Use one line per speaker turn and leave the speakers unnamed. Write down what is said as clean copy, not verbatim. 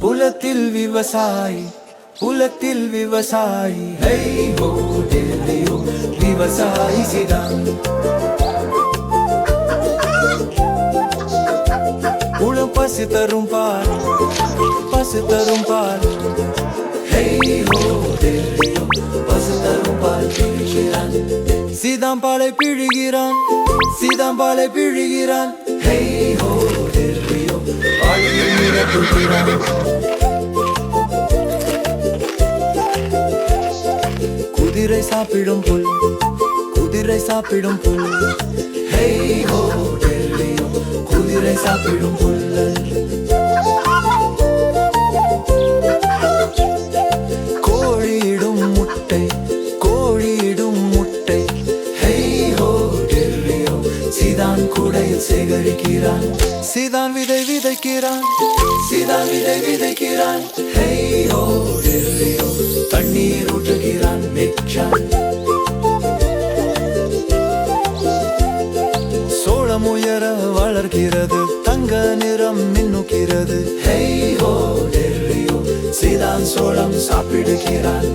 புலத்தில் விவசாயி, புலத்தில் விவசாயி. ஹே ஹோ டெல்லியோ விவசாயி சிதான். உளம் பசி தரும் பால், பசி தரும் பால். ஹே ஹோ டெல்லியோ பசி தரும் பால் பிழிகிறான். சீதாம் பாலை பிழிகிறான், சீதாம் பாலை பிழிகிறான். ஹே ஹோ டெல்லியோ பாலில் நிரப்புகிறான். குதிரை சாப்பிடும் புல், குதிரை சாப்பிடும் புல். ஹே ஹோ டெல்லியோ குதிரை சாப்பிடும் புல். கோழியிடும் முட்டை, கோழியிடும் முட்டை. ஹே ஹோ டெல்லியோ சீதான் கூடையில் சேகரிக்கிறான். சீதான் விதை விதைக்கிறான், சீதான் விதை விதைக்கிறான். ஹே ஹோ டெல்லியோ தண்ணீர் ஊற்றுகிறான் மிச்சான். சோளம் உயர வளர்கிறது, தங்க நிறம் மின்னுகிறது. ஹே ஹோ டெல்லியோ சீதான் சோளம் சாப்பிடுகிறான்.